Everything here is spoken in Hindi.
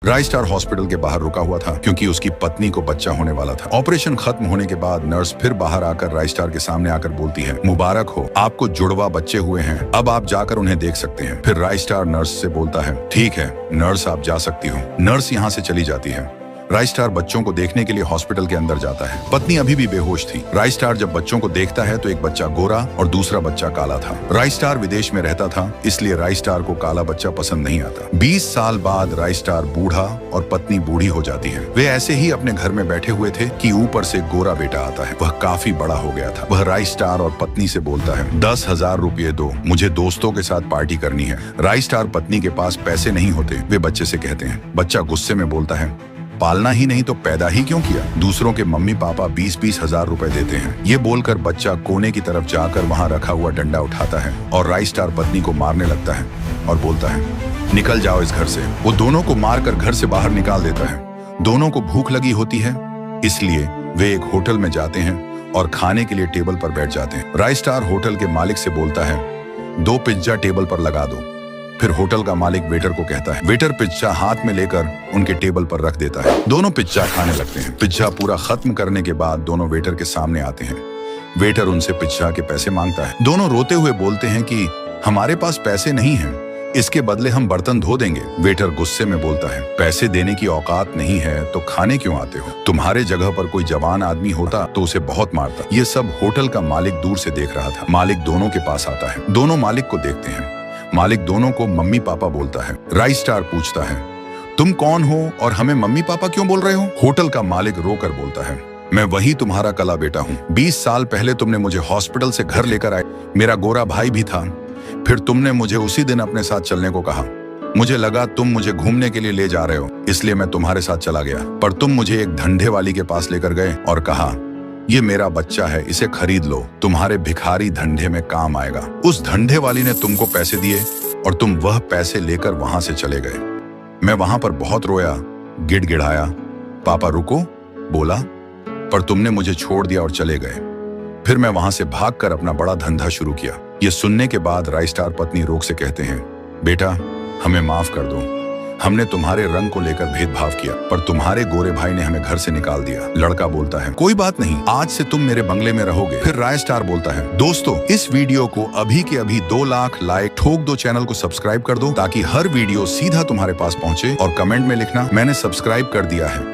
राय स्टार हॉस्पिटल के बाहर रुका हुआ था क्योंकि उसकी पत्नी को बच्चा होने वाला था। ऑपरेशन खत्म होने के बाद नर्स फिर बाहर आकर राय स्टार के सामने आकर बोलती है, मुबारक हो, आपको जुड़वा बच्चे हुए हैं, अब आप जाकर उन्हें देख सकते हैं। फिर राय स्टार नर्स से बोलता है, ठीक है नर्स, आप जा सकती हो। नर्स यहाँ से चली जाती है। राय स्टार बच्चों को देखने के लिए हॉस्पिटल के अंदर जाता है। पत्नी अभी भी बेहोश थी। राय स्टार जब बच्चों को देखता है तो एक बच्चा गोरा और दूसरा बच्चा काला था। राय स्टार विदेश में रहता था, इसलिए राय स्टार को काला बच्चा पसंद नहीं आता। 20 साल बाद राय स्टार बूढ़ा और पत्नी बूढ़ी हो जाती है। वे ऐसे ही अपने घर में बैठे हुए थे कि ऊपर से गोरा बेटा आता है। वह काफी बड़ा हो गया था। वह राय स्टार और पत्नी से बोलता है, 10,000 रुपये दो, मुझे दोस्तों के साथ पार्टी करनी है। राय स्टार पत्नी के पास पैसे नहीं होते। वे बच्चे से कहते हैं। बच्चा गुस्से में बोलता है, पालना ही नहीं तो पैदा ही क्यों किया? दूसरों के मम्मी पापा 20-20 हजार रुपए देते हैं। ये बोलकर बच्चा कोने की तरफ जाकर वहां रखा हुआ डंडा उठाता है और राय स्टार पत्नी को मारने लगता है और बोलता है, निकल जाओ इस घर से। वो दोनों को मारकर घर से बाहर निकाल देता है। दोनों को भूख लगी होती है, इसलिए वे एक होटल में जाते हैं और खाने के लिए टेबल पर बैठ जाते हैं। राय स्टार होटल के मालिक से बोलता है, 2 पिज्जा टेबल पर लगा दो। फिर होटल का मालिक वेटर को कहता है। वेटर पिज्जा हाथ में लेकर उनके टेबल पर रख देता है। दोनों पिज्जा खाने लगते हैं। पिज्जा पूरा खत्म करने के बाद दोनों वेटर के सामने आते हैं। वेटर उनसे पिज्जा के पैसे मांगता है। दोनों रोते हुए बोलते हैं कि हमारे पास पैसे नहीं हैं, इसके बदले हम बर्तन धो देंगे। वेटर गुस्से में बोलता है, पैसे देने की औकात नहीं है तो खाने क्यों आते हो? तुम्हारे जगह पर कोई जवान आदमी होता तो उसे बहुत मारता। ये सब होटल का मालिक दूर से देख रहा था। मालिक दोनों के पास आता है। दोनों मालिक को देखते हैं। मालिक दोनों को मम्मी पापा बोलता है। राय स्टार पूछता है, तुम कौन हो और हमें मम्मी पापा क्यों बोल रहे हो? होटल का मालिक रोकर बोलता है, मैं वही तुम्हारा कला बेटा हूँ। 20 साल पहले तुमने मुझे हॉस्पिटल से घर लेकर आए। मेरा गोरा भाई भी था। फिर तुमने मुझे उसी दिन अपने साथ चलने को कहा। मुझे लगा तुम मुझे घूमने के लिए ले जा रहे हो, इसलिए मैं तुम्हारे साथ चला गया। पर तुम मुझे एक धंधे वाली के पास लेकर गए और कहा, ये मेरा बच्चा है, इसे खरीद लो, तुम्हारे भिखारी धंधे में काम आएगा। उस धंधे वाली ने तुमको पैसे दिए और तुम वह पैसे लेकर वहां से चले गए। मैं वहां पर बहुत रोया, गिड़गिड़ाया, पापा रुको बोला, पर तुमने मुझे छोड़ दिया और चले गए। फिर मैं वहां से भागकर अपना बड़ा धंधा शुरू किया। ये सुनने के बाद राय स्टार पत्नी रोक से कहते हैं, बेटा हमें माफ कर दो, हमने तुम्हारे रंग को लेकर भेदभाव किया, पर तुम्हारे गोरे भाई ने हमें घर से निकाल दिया। लड़का बोलता है, कोई बात नहीं, आज से तुम मेरे बंगले में रहोगे। फिर राय स्टार बोलता है, दोस्तों इस वीडियो को अभी के अभी 2 लाख लाइक ठोक दो, चैनल को सब्सक्राइब कर दो ताकि हर वीडियो सीधा तुम्हारे पास पहुंचे, और कमेंट में लिखना मैंने सब्सक्राइब कर दिया है।